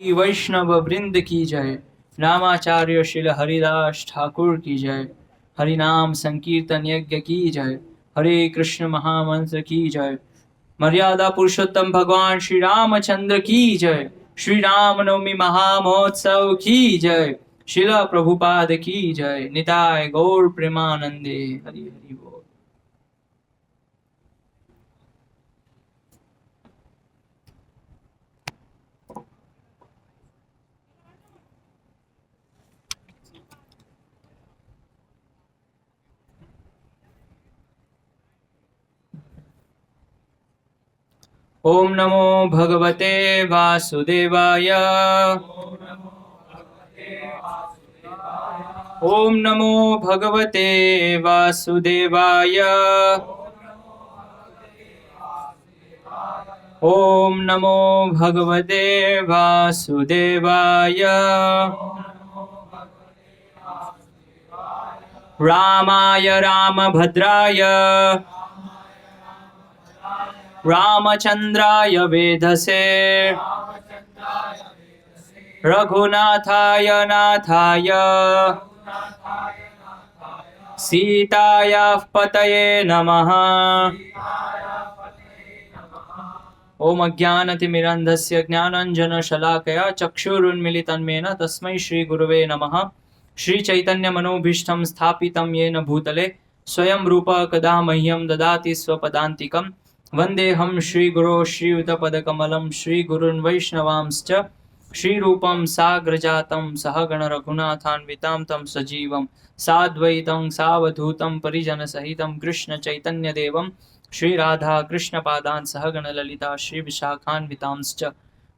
वैष्णव वृंद की जय। रामाचार्य श्रील हरिदास ठाकुर की जय। हरिनाम संकीर्तन यज्ञ की जय। हरे कृष्ण महामंत्र की जय। मर्यादा पुरुषोत्तम भगवान श्री रामचंद्र की जय। श्री राम नवमी महामहोत्सव की जय। शिला प्रभुपाद की जय। निताय गौर प्रेमानंदे। हरि हरि बोल। ओम नमो भगवते वासुदेवाय। ओम नमो भगवते वासुदेवाय। ओम नमो भगवते वासुदेवाय। रामाय रामभद्राय रामचंद्राय वेधसे रघुनाथाय नाथाय सीतायाः पतये नमः। ओम अज्ञानतिमिरन्धस्य ज्ञानाञ्जनशलाकया चक्षुरुन्मिलितं येन तस्मै श्रीगुरवे नमः। श्रीचैतन्यमनोभीष्टं स्थापितं येन भूतले स्वयं रूपः कदा मह्यं ददाति स्वपदान्तिकं। वन्देऽहं श्रीगुरो श्रीयुतपदकमलं श्रीगुरुन् वैष्णवांश्च श्रीरूपं साग्रजातं सहगण रघुनाथान्वितां तं सजीवं साद्वैतं सावधूतं परिजनसहितं कृष्णचैतन्यदेवं श्रीराधा कृष्णपादान् सहगण ललिता श्रीविशाखान्वितांश्च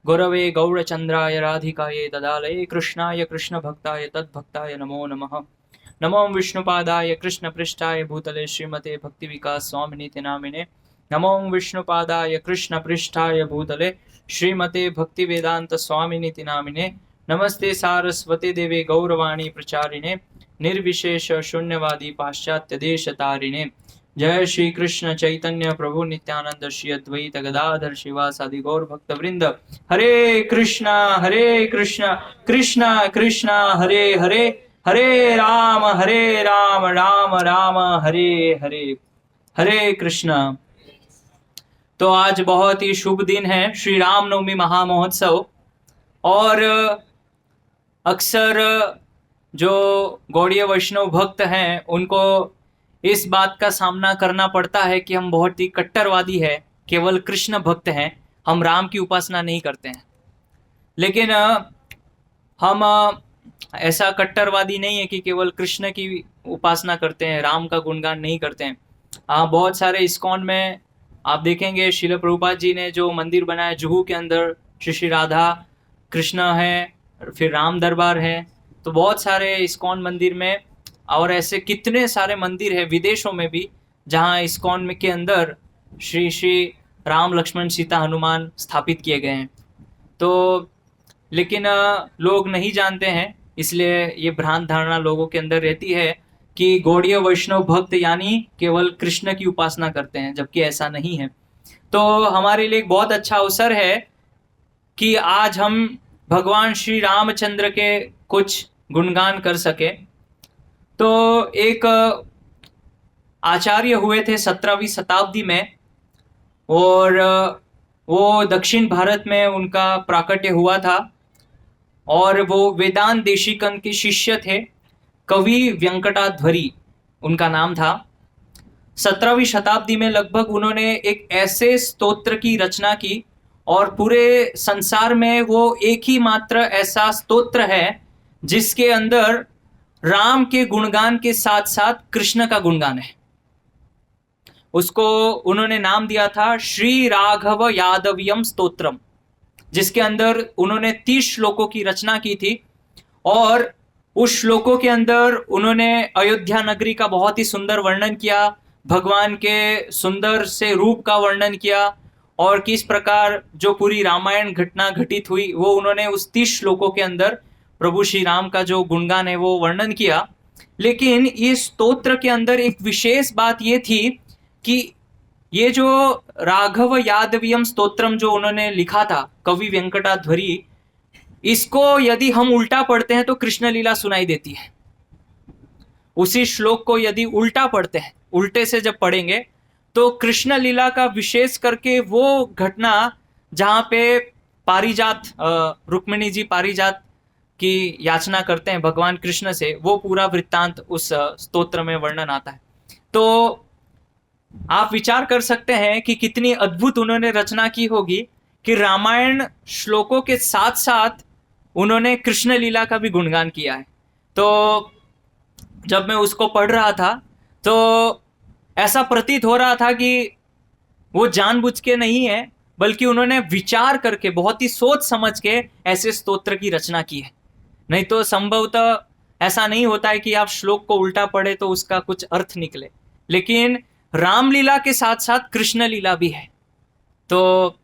गुरवे गौरचन्द्राय राधिकायै तदालये कृष्णाय कृष्णभक्ताय तद्भक्ताय नमो नमः। नमो विष्णुपादाय कृष्णपृष्ठाय भूतले श्रीमते भक्तिविकास स्वामिनीति नामिने। नमो विष्णुपादाय कृष्णपृष्ठाय भूतले श्रीमते भक्तिवेदांत स्वामिनीति नामिने। नमस्ते सारस्वती देवे गौरवाणी प्रचारिणे निर्विशेष शून्यवादी पाश्चात्य देश तारिणे। जय श्री कृष्ण चैतन्य प्रभु नित्यानंद श्री अद्वैत गदाधर शिवासादि गौर भक्त वृंद। हरे कृष्णा कृष्ण कृष्ण हरे हरे, हरे राम राम राम हरे हरे। हरे कृष्णा। तो आज बहुत ही शुभ दिन है, श्री राम नवमी महामहोत्सव। और अक्सर जो गौड़ीय वैष्णव भक्त हैं उनको इस बात का सामना करना पड़ता है कि हम बहुत ही कट्टरवादी है, केवल कृष्ण भक्त हैं, हम राम की उपासना नहीं करते हैं। लेकिन हम ऐसा कट्टरवादी नहीं है कि केवल कृष्ण की उपासना करते हैं, राम का गुणगान नहीं करते हैं। बहुत सारे इस्कॉन में आप देखेंगे श्रील प्रभुपाद जी ने जो मंदिर बनाया जुहू के अंदर, श्री राधा कृष्ण है, फिर राम दरबार है। तो बहुत सारे इस्कॉन मंदिर में, और ऐसे कितने सारे मंदिर है विदेशों में भी जहाँ इस्कॉन में के अंदर श्री श्री राम लक्ष्मण सीता हनुमान स्थापित किए गए हैं। तो लेकिन लोग नहीं जानते हैं, इसलिए ये भ्रांत धारणा लोगों के अंदर रहती है कि गौड़ीय वैष्णव भक्त यानी केवल कृष्ण की उपासना करते हैं, जबकि ऐसा नहीं है। तो हमारे लिए एक बहुत अच्छा अवसर है कि आज हम भगवान श्री रामचंद्र के कुछ गुणगान कर सके। तो एक आचार्य हुए थे 17वीं शताब्दी में, और वो दक्षिण भारत में उनका प्राकट्य हुआ था, और वो वेदांत देशिकन के शिष्य थे। कवि वेंकटाध्वरी उनका नाम था। 17वीं शताब्दी में लगभग उन्होंने एक ऐसे स्तोत्र की रचना की, और पूरे संसार में वो एक ही मात्र ऐसा स्तोत्र है जिसके अंदर राम के गुणगान के साथ साथ कृष्ण का गुणगान है। उसको उन्होंने नाम दिया था श्री राघव यादवियम स्तोत्रम, जिसके अंदर उन्होंने 30 श्लोकों की रचना की थी। और उस श्लोकों के अंदर उन्होंने अयोध्या नगरी का बहुत ही सुंदर वर्णन किया, भगवान के सुंदर से रूप का वर्णन किया, और किस प्रकार जो पूरी रामायण घटना घटित हुई वो उन्होंने उस 30 श्लोकों के अंदर प्रभु श्री राम का जो गुणगान है वो वर्णन किया। लेकिन इस स्तोत्र के अंदर एक विशेष बात ये थी कि ये जो राघव यादवियम स्तोत्रम जो उन्होंने लिखा था कवि वेंकटाध्वरी, इसको यदि हम उल्टा पढ़ते हैं तो कृष्ण लीला सुनाई देती है। उसी श्लोक को यदि उल्टा पढ़ते हैं, उल्टे से जब पढ़ेंगे तो कृष्ण लीला का विशेष करके वो घटना जहां पे पारिजात, रुक्मिणी जी पारिजात की याचना करते हैं भगवान कृष्ण से, वो पूरा वृत्तांत उस स्तोत्र में वर्णन आता है। तो आप विचार कर सकते हैं कि कितनी अद्भुत उन्होंने रचना की होगी कि रामायण श्लोकों के साथ साथ उन्होंने कृष्ण लीला का भी गुणगान किया है। तो जब मैं उसको पढ़ रहा था तो ऐसा प्रतीत हो रहा था कि वो जानबूझ के नहीं है, बल्कि उन्होंने विचार करके बहुत ही सोच समझ के ऐसे स्तोत्र की रचना की है। नहीं तो संभवतः ऐसा नहीं होता है कि आप श्लोक को उल्टा पढ़े तो उसका कुछ अर्थ निकले। लेकिन रामलीला के साथ साथ कृष्ण लीला भी है। तो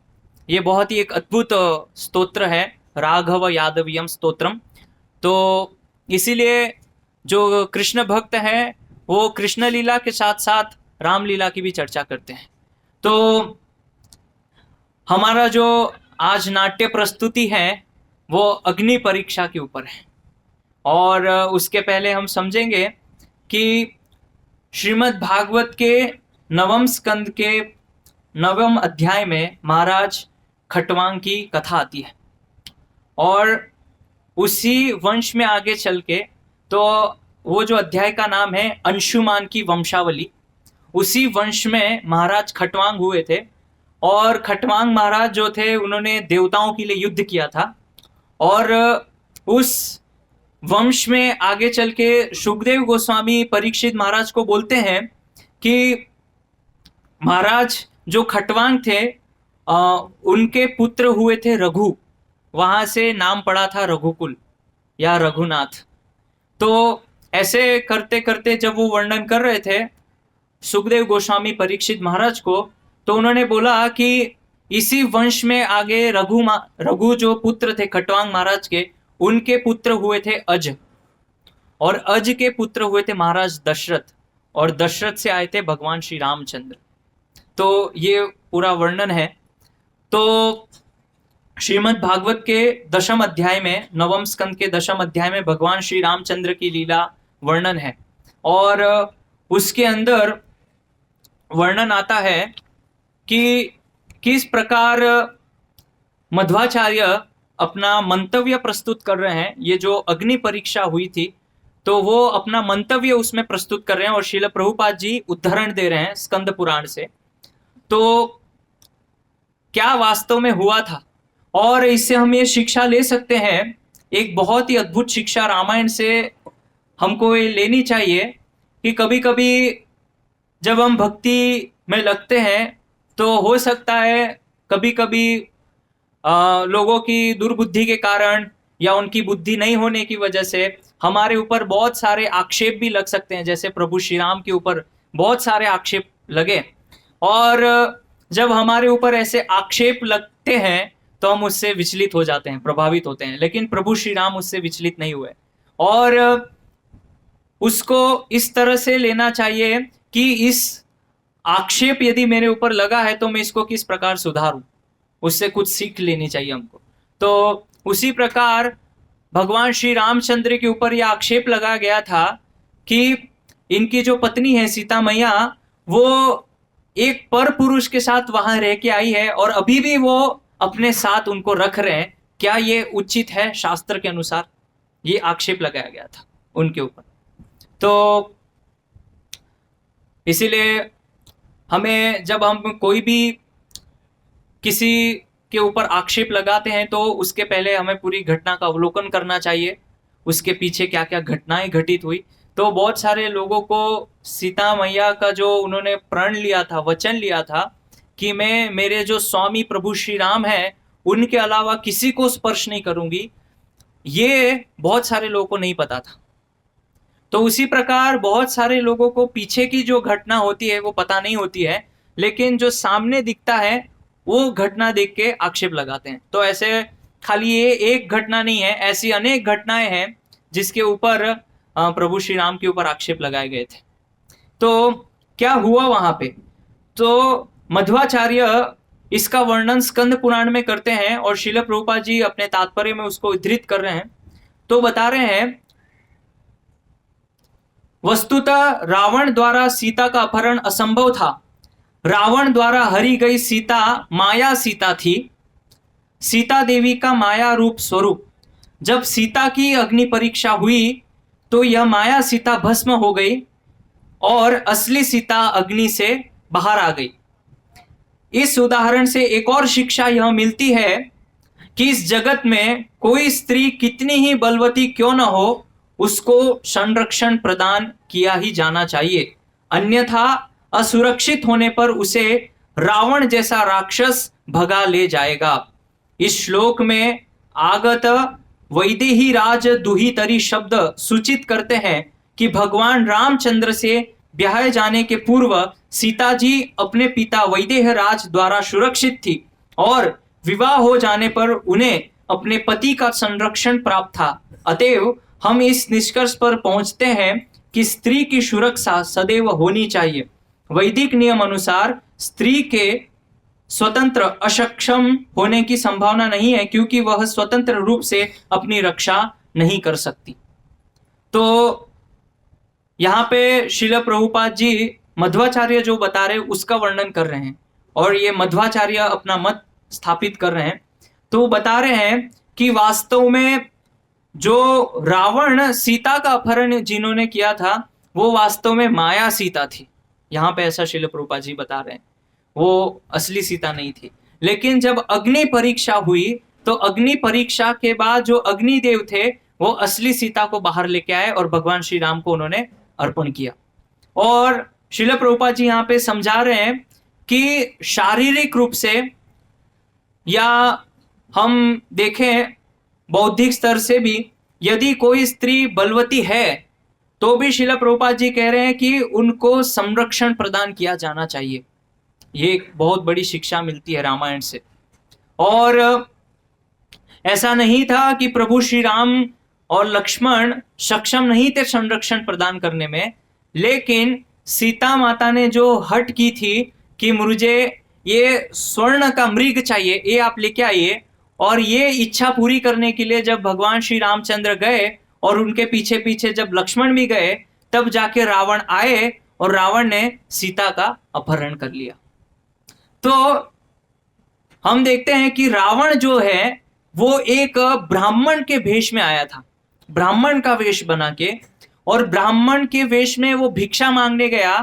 ये बहुत ही एक अद्भुत स्तोत्र है, राघव यादवियम स्तोत्रम। तो इसीलिए जो कृष्ण भक्त हैं वो कृष्ण लीला के साथ साथ रामलीला की भी चर्चा करते हैं। तो हमारा जो आज नाट्य प्रस्तुति है वो अग्नि परीक्षा के ऊपर है। और उसके पहले हम समझेंगे कि श्रीमद् भागवत के नवम स्कंद के नवम अध्याय में महाराज खटवांग की कथा आती है। और उसी वंश में आगे चल के तो वो जो अध्याय का नाम है अंशुमान की वंशावली, उसी वंश में महाराज खटवांग हुए थे। और खटवांग महाराज जो थे उन्होंने देवताओं के लिए युद्ध किया था। और उस वंश में आगे चल के सुखदेव गोस्वामी परीक्षित महाराज को बोलते हैं कि महाराज जो खटवांग थे उनके पुत्र हुए थे रघु, वहां से नाम पड़ा था रघुकुल या रघुनाथ। तो ऐसे करते करते जब वो वर्णन कर रहे थे सुखदेव गोस्वामी परीक्षित महाराज को, तो उन्होंने बोला कि इसी वंश में आगे रघु जो पुत्र थे खटवांग महाराज के, उनके पुत्र हुए थे अज, और अज के पुत्र हुए थे महाराज दशरथ, और दशरथ से आए थे भगवान श्री रामचंद्र। तो ये पूरा वर्णन है। तो श्रीमद् भागवत के दशम अध्याय में, नवम स्कंद के दशम अध्याय में भगवान श्री रामचंद्र की लीला वर्णन है। और उसके अंदर वर्णन आता है कि किस प्रकार मध्वाचार्य अपना मंतव्य प्रस्तुत कर रहे हैं। ये जो अग्नि परीक्षा हुई थी तो वो अपना मंतव्य उसमें प्रस्तुत कर रहे हैं, और श्रील प्रभुपाद जी उद्धरण दे रहे हैं स्कंद पुराण से। तो क्या वास्तव में हुआ था, और इससे हम ये शिक्षा ले सकते हैं, एक बहुत ही अद्भुत शिक्षा रामायण से हमको ये लेनी चाहिए कि कभी कभी जब हम भक्ति में लगते हैं तो हो सकता है कभी कभी लोगों की दुर्बुद्धि के कारण या उनकी बुद्धि नहीं होने की वजह से हमारे ऊपर बहुत सारे आक्षेप भी लग सकते हैं। जैसे प्रभु श्री राम के ऊपर बहुत सारे आक्षेप लगे, और जब हमारे ऊपर ऐसे आक्षेप लगते हैं तो हम उससे विचलित हो जाते हैं, प्रभावित होते हैं। लेकिन प्रभु श्री राम उससे विचलित नहीं हुए, और उसको इस तरह से लेना चाहिए कि इस आक्षेप यदि मेरे ऊपर लगा है तो मैं इसको किस प्रकार सुधारूं, उससे कुछ सीख लेनी चाहिए हमको। तो उसी प्रकार भगवान श्री रामचंद्र के ऊपर यह आक्षेप लगा गया था कि इनकी जो पत्नी है सीता मैया, वो एक पर पुरुष के साथ वहां रह के आई है और अभी भी वो अपने साथ उनको रख रहे हैं। क्या ये उचित है शास्त्र के अनुसार? ये आक्षेप लगाया गया था उनके ऊपर। तो इसीलिए हमें जब हम कोई भी किसी के ऊपर आक्षेप लगाते हैं तो उसके पहले हमें पूरी घटना का अवलोकन करना चाहिए, उसके पीछे क्या क्या घटनाएं घटित हुई। तो बहुत सारे लोगों को सीता मैया का जो उन्होंने प्रण लिया था, वचन लिया था कि मैं मेरे जो स्वामी प्रभु श्री राम है उनके अलावा किसी को स्पर्श नहीं करूंगी, ये बहुत सारे लोगों को नहीं पता था। तो उसी प्रकार बहुत सारे लोगों को पीछे की जो घटना होती है वो पता नहीं होती है, लेकिन जो सामने दिखता है वो घटना देख के आक्षेप लगाते हैं। तो ऐसे खाली ये एक घटना नहीं है, ऐसी अनेक घटनाएं हैं जिसके ऊपर प्रभु श्री राम के ऊपर आक्षेप लगाए गए थे। तो क्या हुआ वहां पे? तो मध्वाचार्य इसका वर्णन स्कंद पुराण में करते हैं और श्रील प्रभुपाद जी अपने तात्पर्य में उसको उद्धृत कर रहे हैं। तो बता रहे हैं, वस्तुतः रावण द्वारा सीता का अपहरण असंभव था। रावण द्वारा हरी गई सीता माया सीता थी, सीता देवी का माया रूप स्वरूप। जब सीता की अग्नि परीक्षा हुई तो यह माया सीता भस्म हो गई और असली सीता अग्नि से बाहर आ गई। इस उदाहरण से एक और शिक्षा यह मिलती है कि इस जगत में कोई स्त्री कितनी ही बलवती क्यों न हो, उसको संरक्षण प्रदान किया ही जाना चाहिए, अन्यथा असुरक्षित होने पर उसे रावण जैसा राक्षस भगा ले जाएगा। इस श्लोक में आगत वैदेही राज दुहितरी शब्द सूचित करते हैं कि भगवान रामचंद्र से ब्याह जाने के पूर्व सीता जी अपने पिता वैदेह राज द्वारा सुरक्षित थी और विवाह हो जाने पर उन्हें अपने पति का संरक्षण प्राप्त था। अतएव हम इस निष्कर्ष पर पहुंचते हैं कि स्त्री की सुरक्षा सदैव होनी चाहिए। वैदिक नियम अनुसार स्त्री के स्वतंत्र अक्षम होने की संभावना नहीं है, क्योंकि वह स्वतंत्र रूप से अपनी रक्षा नहीं कर सकती। तो यहाँ पे श्रील प्रभुपाद जी मध्वाचार्य जो बता रहे उसका वर्णन कर रहे हैं और ये मध्वाचार्य अपना मत स्थापित कर रहे हैं। तो बता रहे हैं कि वास्तव में जो रावण सीता का अपहरण जिन्होंने किया था वो वास्तव में माया सीता थी। यहाँ पे ऐसा श्रील प्रभुपाद जी बता रहे हैं, वो असली सीता नहीं थी। लेकिन जब अग्नि परीक्षा हुई तो अग्नि परीक्षा के बाद जो अग्निदेव थे वो असली सीता को बाहर लेके आए और भगवान श्री राम को उन्होंने अर्पण किया। और श्रील प्रभुपाद जी यहाँ पे समझा रहे हैं कि शारीरिक रूप से या हम देखें बौद्धिक स्तर से भी यदि कोई स्त्री बलवती है तो भी श्रील प्रभुपाद जी कह रहे हैं कि उनको संरक्षण प्रदान किया जाना चाहिए। ये एक बहुत बड़ी शिक्षा मिलती है रामायण से। और ऐसा नहीं था कि प्रभु श्री राम और लक्ष्मण सक्षम नहीं थे संरक्षण प्रदान करने में, लेकिन सीता माता ने जो हट की थी कि मुझे ये स्वर्ण का मृग चाहिए, ये आप लेके आइए, और ये इच्छा पूरी करने के लिए जब भगवान श्री रामचंद्र गए और उनके पीछे पीछे जब लक्ष्मण भी गए, तब जाके रावण आए और रावण ने सीता का अपहरण कर लिया। तो हम देखते हैं कि रावण जो है वो एक ब्राह्मण के वेश में आया था, ब्राह्मण का वेश बना के, और ब्राह्मण के वेश में वो भिक्षा मांगने गया।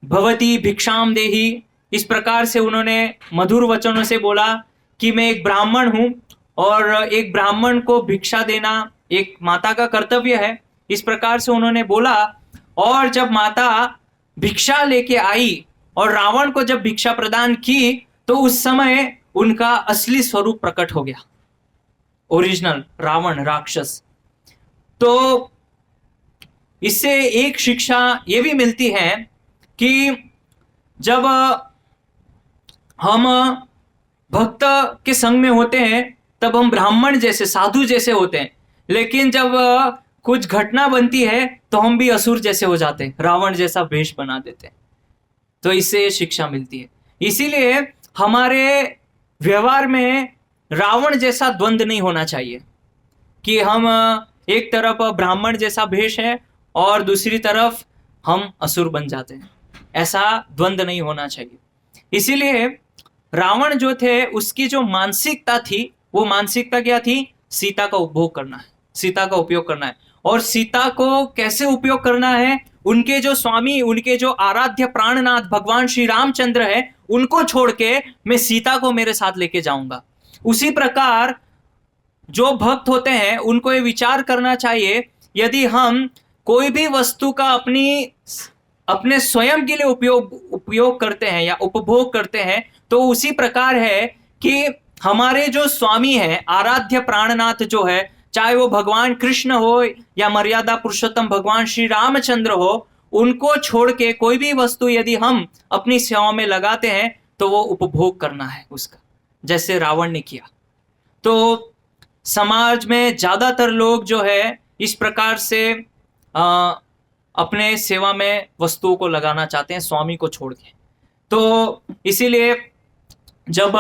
भवती भिक्षाम देही, इस प्रकार से उन्होंने मधुर वचनों से बोला कि मैं एक ब्राह्मण हूं और एक ब्राह्मण को भिक्षा देना एक माता का कर्तव्य है। इस प्रकार से उन्होंने बोला, और जब माता भिक्षा लेके आई और रावण को जब भिक्षा प्रदान की तो उस समय उनका असली स्वरूप प्रकट हो गया, ओरिजिनल रावण राक्षस। तो इससे एक शिक्षा ये भी मिलती है कि जब हम भक्त के संग में होते हैं तब हम ब्राह्मण जैसे साधु जैसे होते हैं, लेकिन जब कुछ घटना बनती है तो हम भी असुर जैसे हो जाते हैं, रावण जैसा वेश बना देते हैं। तो इससे शिक्षा मिलती है। इसीलिए हमारे व्यवहार में रावण जैसा द्वंद्व नहीं होना चाहिए कि हम एक तरफ ब्राह्मण जैसा भेष है और दूसरी तरफ हम असुर बन जाते हैं। ऐसा द्वंद्व नहीं होना चाहिए। इसीलिए रावण जो थे उसकी जो मानसिकता थी वो मानसिकता क्या थी? सीता का उपभोग करना है, सीता का उपयोग करना है। और सीता को कैसे उपयोग करना है? उनके जो स्वामी, उनके जो आराध्य प्राणनाथ भगवान श्री रामचंद्र है, उनको छोड़ के मैं सीता को मेरे साथ लेके जाऊंगा। उसी प्रकार जो भक्त होते हैं उनको ये विचार करना चाहिए, यदि हम कोई भी वस्तु का अपने स्वयं के लिए उपयोग करते हैं या उपभोग करते हैं, तो उसी प्रकार है कि हमारे जो स्वामी है, आराध्य प्राणनाथ जो है, चाहे वो भगवान कृष्ण हो या मर्यादा पुरुषोत्तम भगवान श्री रामचंद्र हो, उनको छोड़ के कोई भी वस्तु यदि हम अपनी सेवा में लगाते हैं तो वो उपभोग करना है उसका, जैसे रावण ने किया। तो समाज में ज्यादातर लोग जो है इस प्रकार से अपने सेवा में वस्तुओं को लगाना चाहते हैं स्वामी को छोड़ के। तो इसीलिए जब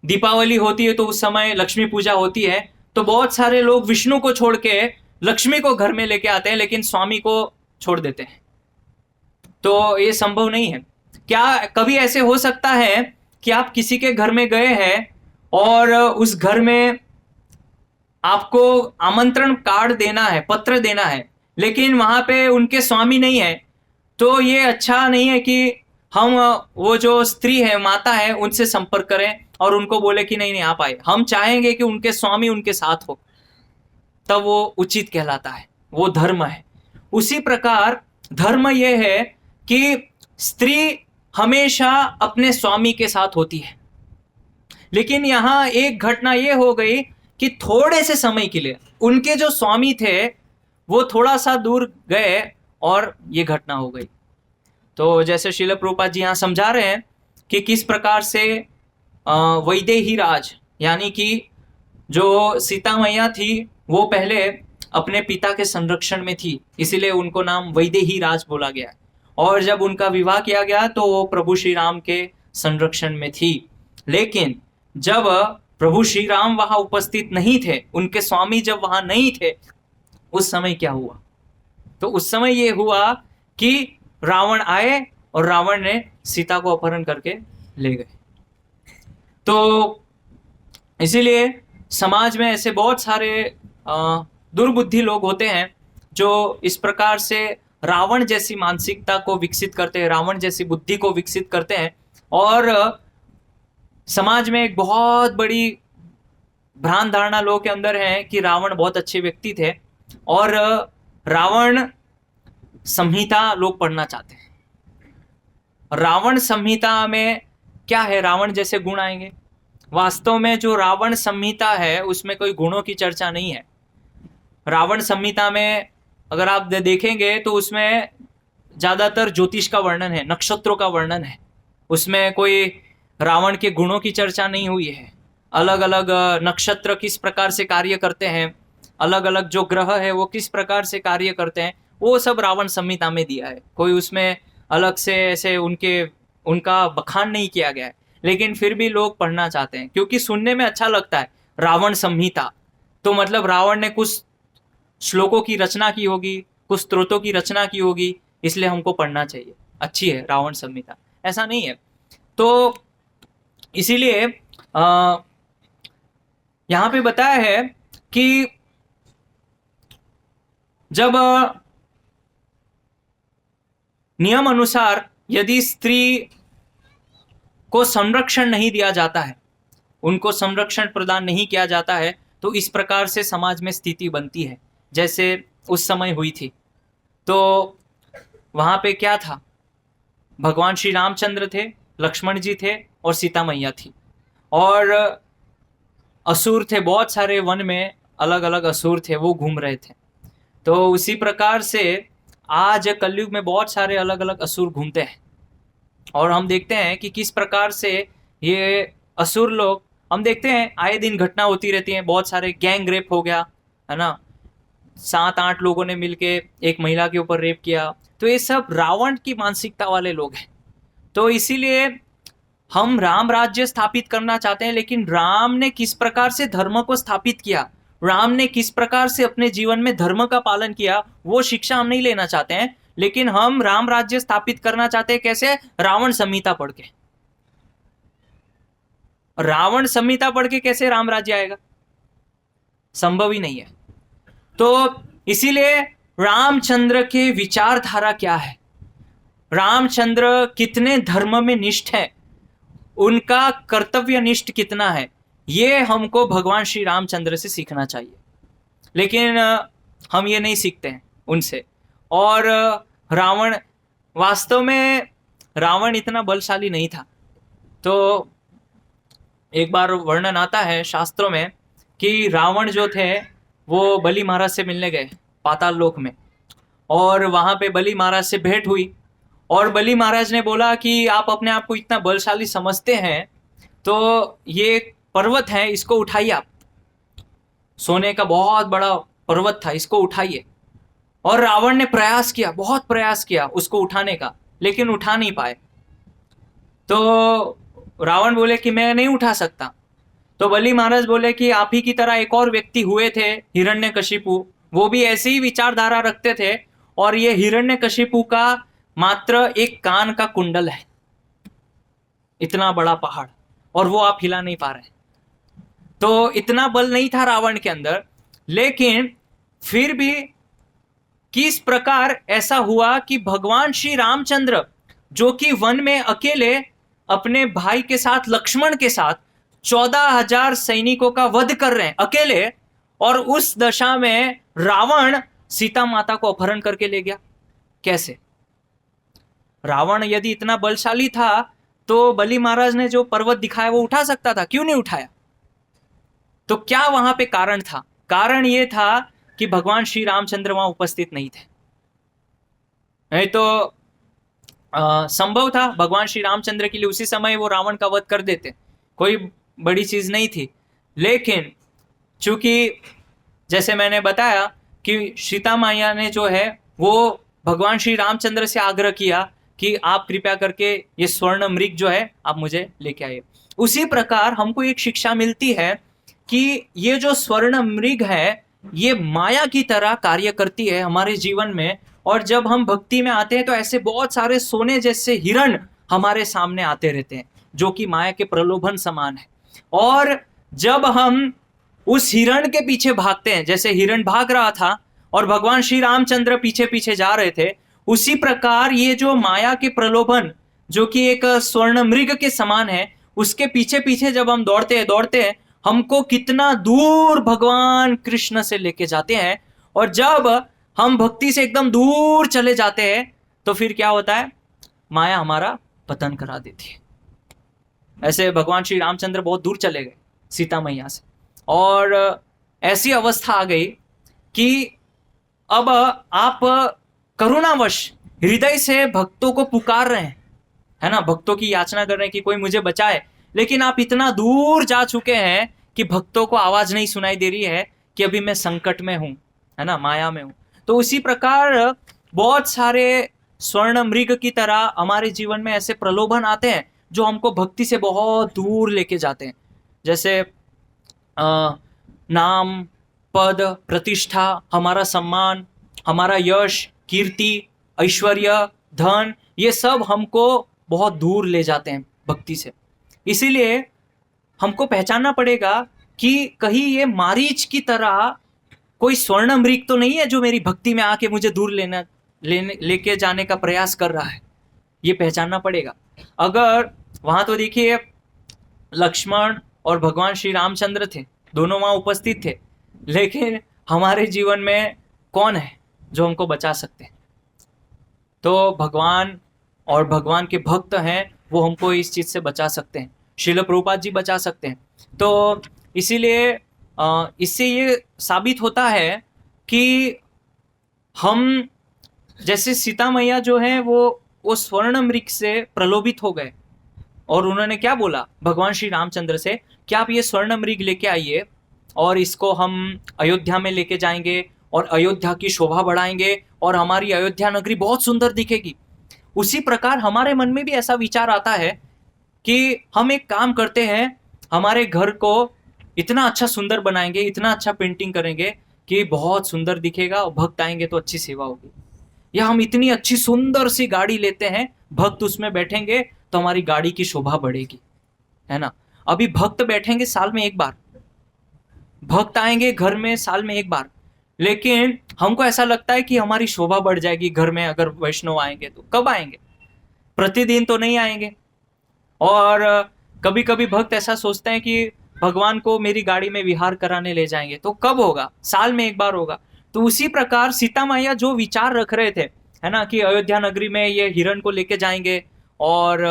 दीपावली होती है तो उस समय लक्ष्मी पूजा होती है, तो बहुत सारे लोग विष्णु को छोड़ के लक्ष्मी को घर में लेके आते हैं, लेकिन स्वामी को छोड़ देते हैं। तो ये संभव नहीं है। क्या कभी ऐसे हो सकता है कि आप किसी के घर में गए हैं और उस घर में आपको आमंत्रण कार्ड देना है, पत्र देना है, लेकिन वहां पे उनके स्वामी नहीं है, तो ये अच्छा नहीं है कि हम वो जो स्त्री है, माता है, उनसे संपर्क करें और उनको बोले कि नहीं नहीं आप आए। हम चाहेंगे कि उनके स्वामी उनके साथ हो, तब वो उचित कहलाता है, वो धर्म है। उसी प्रकार धर्म यह है कि स्त्री हमेशा अपने स्वामी के साथ होती है, लेकिन यहां एक घटना ये हो गई कि थोड़े से समय के लिए उनके जो स्वामी थे वो थोड़ा सा दूर गए और ये घटना हो गई। तो जैसे श्रील प्रभुपाद जी यहां समझा रहे हैं कि किस प्रकार से वैदेही राज, यानी कि जो सीता मैया थी वो पहले अपने पिता के संरक्षण में थी, इसीलिए उनको नाम वैदेही राज बोला गया। और जब उनका विवाह किया गया तो वो प्रभु श्री राम के संरक्षण में थी। लेकिन जब प्रभु श्री राम वहां उपस्थित नहीं थे, उनके स्वामी जब वहां नहीं थे, उस समय क्या हुआ? तो उस समय ये हुआ कि रावण आए और रावण ने सीता को अपहरण करके ले गए। तो इसीलिए समाज में ऐसे बहुत सारे दुर्बुद्धि लोग होते हैं जो इस प्रकार से रावण जैसी मानसिकता को विकसित करते हैं, रावण जैसी बुद्धि को विकसित करते हैं, और समाज में एक बहुत बड़ी भ्रांत धारणा लोगों के अंदर है कि रावण बहुत अच्छे व्यक्ति थे, और रावण संहिता लोग पढ़ना चाहते हैं। रावण संहिता में क्या है? रावण जैसे गुण आएंगे। वास्तव में जो रावण संहिता है उसमें कोई गुणों की चर्चा नहीं है। रावण संहिता में अगर आप देखेंगे तो उसमें ज्यादातर ज्योतिष का वर्णन है, नक्षत्रों का वर्णन है। उसमें कोई रावण के गुणों की चर्चा नहीं हुई है। अलग अलग नक्षत्र किस प्रकार से कार्य करते हैं, अलग अलग जो ग्रह है वो किस प्रकार से कार्य करते हैं, वो सब रावण संहिता में दिया है। कोई उसमें अलग से ऐसे उनका बखान नहीं किया गया है, लेकिन फिर भी लोग पढ़ना चाहते हैं क्योंकि सुनने में अच्छा लगता है। रावण संहिता तो मतलब रावण ने कुछ श्लोकों की रचना की होगी, कुछ स्तोत्रों की रचना की होगी, इसलिए हमको पढ़ना चाहिए, अच्छी है रावण संहिता। ऐसा नहीं है। तो इसीलिए यहां पे बताया है कि जब नियम अनुसार यदि स्त्री को संरक्षण नहीं दिया जाता है, उनको संरक्षण प्रदान नहीं किया जाता है, तो इस प्रकार से समाज में स्थिति बनती है जैसे उस समय हुई थी। तो वहां पे क्या था? भगवान श्री रामचंद्र थे, लक्ष्मण जी थे और सीता मैया थी, और असुर थे बहुत सारे, वन में अलग अलग असुर थे, वो घूम रहे थे। तो उसी प्रकार से आज कलयुग में बहुत सारे अलग अलग असुर घूमते हैं, और हम देखते हैं कि किस प्रकार से ये असुर लोग, हम देखते हैं आए दिन घटना होती रहती है। बहुत सारे गैंग रेप हो गया है ना, 7-8 लोगों ने मिलके एक महिला के ऊपर रेप किया। तो ये सब रावण की मानसिकता वाले लोग हैं। तो इसीलिए हम राम राज्य स्थापित करना चाहते हैं, लेकिन राम ने किस प्रकार से धर्म को स्थापित किया, राम ने किस प्रकार से अपने जीवन में धर्म का पालन किया, वो शिक्षा हम नहीं लेना चाहते हैं। लेकिन हम राम राज्य स्थापित करना चाहते हैं। कैसे? रावण संहिता पढ़ के। रावण संहिता पढ़ के कैसे राम राज्य आएगा? संभव ही नहीं है। तो इसीलिए रामचंद्र के विचारधारा क्या है, रामचंद्र कितने धर्म में निष्ठ है, उनका कर्तव्य निष्ठ कितना है, ये हमको भगवान श्री रामचंद्र से सीखना चाहिए। लेकिन हम ये नहीं सीखते हैं उनसे। और रावण, वास्तव में रावण इतना बलशाली नहीं था। तो एक बार वर्णन आता है शास्त्रों में कि रावण जो थे वो बलि महाराज से मिलने गए पाताल लोक में, और वहां पे बलि महाराज से भेंट हुई, और बलि महाराज ने बोला कि आप अपने आप को इतना बलशाली समझते हैं तो ये पर्वत है, इसको उठाइए आप। सोने का बहुत बड़ा पर्वत था, इसको उठाइए। और रावण ने प्रयास किया, बहुत प्रयास किया उसको उठाने का, लेकिन उठा नहीं पाए। तो रावण बोले कि मैं नहीं उठा सकता। तो बलि महाराज बोले कि आप ही की तरह एक और व्यक्ति हुए थे, हिरण्यकशिपु, वो भी ऐसी ही विचारधारा रखते थे, और ये हिरण्यकशिपु का मात्र एक कान का कुंडल है, इतना बड़ा पहाड़, और वो आप हिला नहीं पा रहे। तो इतना बल नहीं था रावण के अंदर, लेकिन फिर भी किस प्रकार ऐसा हुआ कि भगवान श्री रामचंद्र, जो कि वन में अकेले अपने भाई के साथ, लक्ष्मण के साथ 14,000 सैनिकों का वध कर रहे हैं अकेले, और उस दशा में रावण सीता माता को अपहरण करके ले गया। कैसे? रावण यदि इतना बलशाली था तो बलि महाराज ने जो पर्वत दिखाया वो उठा सकता था, क्यों नहीं उठाया? तो क्या वहां पे कारण था? कारण ये था कि भगवान श्री रामचंद्र वहां उपस्थित नहीं थे। नहीं तो संभव था भगवान श्री रामचंद्र के लिए उसी समय वो रावण का वध कर देते, कोई बड़ी चीज नहीं थी। लेकिन चूंकि जैसे मैंने बताया कि सीता मैया ने जो है वो भगवान श्री रामचंद्र से आग्रह किया कि आप कृपया करके ये स्वर्ण मृग जो है आप मुझे लेके आइए। उसी प्रकार हमको एक शिक्षा मिलती है कि ये जो स्वर्ण मृग है ये माया की तरह कार्य करती है हमारे जीवन में, और जब हम भक्ति में आते हैं तो ऐसे बहुत सारे सोने जैसे हिरण हमारे सामने आते रहते हैं जो कि माया के प्रलोभन समान है। और जब हम उस हिरण के पीछे भागते हैं, जैसे हिरण भाग रहा था और भगवान श्री रामचंद्र पीछे पीछे जा रहे थे, उसी प्रकार ये जो माया के प्रलोभन जो कि एक स्वर्ण मृग के समान है, उसके पीछे पीछे जब हम दौड़ते हैं हमको कितना दूर भगवान कृष्ण से लेके जाते हैं। और जब हम भक्ति से एकदम दूर चले जाते हैं तो फिर क्या होता है? माया हमारा पतन करा देती है। ऐसे भगवान श्री रामचंद्र बहुत दूर चले गए सीता मैया से, और ऐसी अवस्था आ गई कि अब आप करुणावश हृदय से भक्तों को पुकार रहे हैं, है ना, भक्तों की याचना कर रहे हैं कि कोई मुझे बचाए, लेकिन आप इतना दूर जा चुके हैं कि भक्तों को आवाज नहीं सुनाई दे रही है कि अभी मैं संकट में हूं, है ना, माया में हूं। तो उसी प्रकार बहुत सारे स्वर्ण मृग की तरह हमारे जीवन में ऐसे प्रलोभन आते हैं जो हमको भक्ति से बहुत दूर लेके जाते हैं। जैसे नाम, पद, प्रतिष्ठा, हमारा सम्मान, हमारा यश, कीर्ति, ऐश्वर्य, धन, ये सब हमको बहुत दूर ले जाते हैं भक्ति से। इसीलिए हमको पहचानना पड़ेगा कि कहीं ये मारीच की तरह कोई स्वर्ण मृग तो नहीं है जो मेरी भक्ति में आके मुझे दूर लेके जाने का प्रयास कर रहा है, ये पहचानना पड़ेगा। अगर वहां तो देखिए लक्ष्मण और भगवान श्री रामचंद्र थे, दोनों वहां उपस्थित थे, लेकिन हमारे जीवन में कौन है जो हमको बचा सकते हैं? तो भगवान और भगवान के भक्त हैं, वो हमको इस चीज से बचा सकते हैं। श्रील प्रभुपाद जी बचा सकते हैं। तो इसीलिए इससे ये साबित होता है कि हम जैसे सीता मैया जो है वो स्वर्ण मृग से प्रलोभित हो गए, और उन्होंने क्या बोला भगवान श्री रामचंद्र से कि आप ये स्वर्ण मृग लेके आइए और इसको हम अयोध्या में लेके जाएंगे और अयोध्या की शोभा बढ़ाएंगे और हमारी अयोध्या नगरी बहुत सुंदर दिखेगी। उसी प्रकार हमारे मन में भी ऐसा विचार आता है कि हम एक काम करते हैं, हमारे घर को इतना अच्छा सुंदर बनाएंगे, इतना अच्छा पेंटिंग करेंगे कि बहुत सुंदर दिखेगा और भक्त आएंगे तो अच्छी सेवा होगी। या हम इतनी अच्छी सुंदर सी गाड़ी लेते हैं, भक्त उसमें बैठेंगे तो हमारी गाड़ी की शोभा बढ़ेगी, है ना। अभी भक्त बैठेंगे साल में एक बार, भक्त आएंगे घर में साल में एक बार, लेकिन हमको ऐसा लगता है कि हमारी शोभा बढ़ जाएगी घर में अगर वैष्णव आएंगे। तो कब आएंगे? प्रतिदिन तो नहीं आएंगे। और कभी कभी भक्त ऐसा सोचते हैं कि भगवान को मेरी गाड़ी में विहार कराने ले जाएंगे, तो कब होगा? साल में एक बार होगा। तो उसी प्रकार सीता मैया जो विचार रख रहे थे, है ना, कि अयोध्या नगरी में ये हिरण को लेके जाएंगे और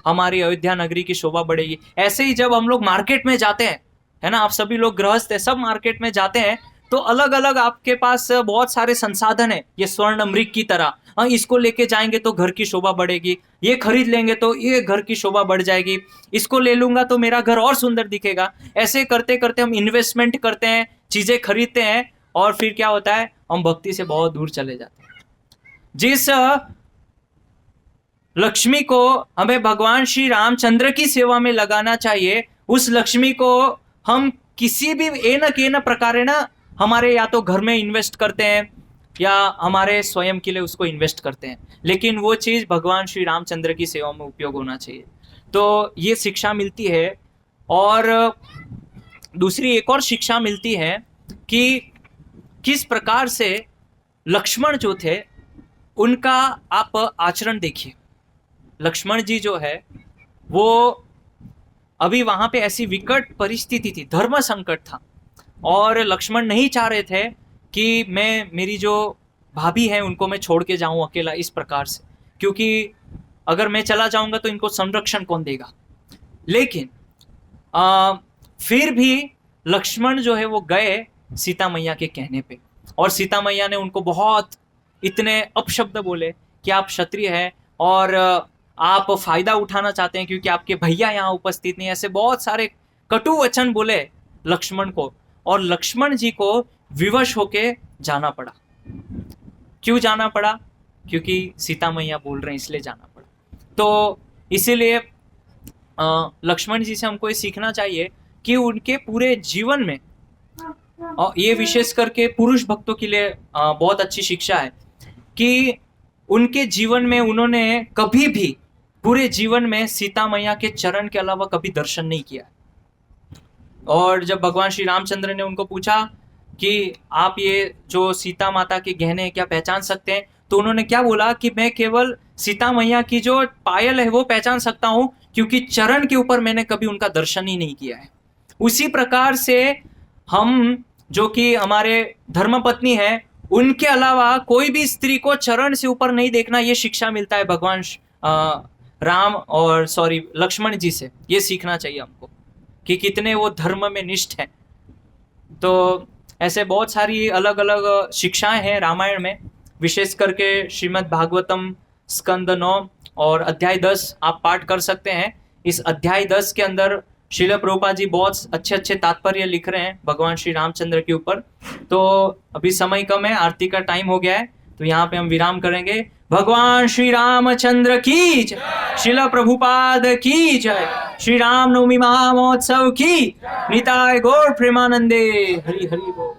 हमारी अयोध्या नगरी की शोभा बढ़ेगी। ऐसे ही जब हम लोग मार्केट में जाते हैं, है ना, आप सभी लोग गृहस्थ है, सब मार्केट में जाते हैं, तो अलग अलग आपके पास बहुत सारे संसाधन है ये स्वर्ण मृग की तरह। हाँ, इसको लेके जाएंगे तो घर की शोभा बढ़ेगी, ये खरीद लेंगे तो ये घर की शोभा बढ़ जाएगी, इसको ले लूंगा तो मेरा घर और सुंदर दिखेगा। ऐसे करते करते हम इन्वेस्टमेंट करते हैं, चीजें खरीदते हैं, और फिर क्या होता है? हम भक्ति से बहुत दूर चले जाते हैं। जिस लक्ष्मी को हमें भगवान श्री रामचंद्र की सेवा में लगाना चाहिए। उस लक्ष्मी को हम किसी भी न प्रकारेण हमारे या तो घर में इन्वेस्ट करते हैं या हमारे स्वयं के लिए उसको इन्वेस्ट करते हैं, लेकिन वो चीज़ भगवान श्री रामचंद्र की सेवा में उपयोग होना चाहिए। तो ये शिक्षा मिलती है। और दूसरी एक और शिक्षा मिलती है कि किस प्रकार से लक्ष्मण जो थे उनका आप आचरण देखिए। लक्ष्मण जी जो है वो अभी वहां पे ऐसी विकट परिस्थिति थी, धर्म संकट था, और लक्ष्मण नहीं चाह रहे थे कि मेरी जो भाभी है उनको मैं छोड़ के जाऊं अकेला इस प्रकार से, क्योंकि अगर मैं चला जाऊंगा तो इनको संरक्षण कौन देगा। लेकिन फिर भी लक्ष्मण जो है वो गए सीता मैया के कहने पे, और सीता मैया ने उनको बहुत इतने अपशब्द बोले कि आप क्षत्रिय हैं और आप फायदा उठाना चाहते हैं क्योंकि आपके भैया यहाँ उपस्थित नहीं, ऐसे बहुत सारे कटु वचन बोले लक्ष्मण को, और लक्ष्मण जी को विवश होके जाना पड़ा। क्यों जाना पड़ा? क्योंकि सीता मैया बोल रहे हैं इसलिए जाना पड़ा। तो इसीलिए लक्ष्मण जी से हमको ये सीखना चाहिए कि उनके पूरे जीवन में, और ये विशेष करके पुरुष भक्तों के लिए बहुत अच्छी शिक्षा है कि उनके जीवन में उन्होंने कभी भी पूरे जीवन में सीता मैया के चरण के अलावा कभी दर्शन नहीं किया। और जब भगवान श्री रामचंद्र ने उनको पूछा कि आप ये जो सीता माता के गहने हैं क्या पहचान सकते हैं, तो उन्होंने क्या बोला कि मैं केवल सीता मैया की जो पायल है वो पहचान सकता हूं, क्योंकि चरण के ऊपर मैंने कभी उनका दर्शन ही नहीं किया है। उसी प्रकार से हम जो कि हमारे धर्मपत्नी है उनके अलावा कोई भी स्त्री को चरण से ऊपर नहीं देखना, ये शिक्षा मिलता है भगवान लक्ष्मण जी से। ये सीखना चाहिए हमको कि कितने वो धर्म में निष्ठ हैं। तो ऐसे बहुत सारी अलग अलग शिक्षाएं हैं रामायण में, विशेष करके श्रीमद् भागवतम स्कंद 9 और अध्याय 10 आप पाठ कर सकते हैं। इस अध्याय 10 के अंदर श्रील प्रभुपाद जी बहुत अच्छे अच्छे तात्पर्य लिख रहे हैं भगवान श्री रामचंद्र के ऊपर। तो अभी समय कम है, आरती का टाइम हो गया है, तो यहाँ पे हम विराम करेंगे। भगवान श्री रामचंद्र की जय, श्रील प्रभुपाद की जय, श्री राम नवमी महामहोत्सव की, निताय गौर प्रेमानंदे, हरि हरि बोल।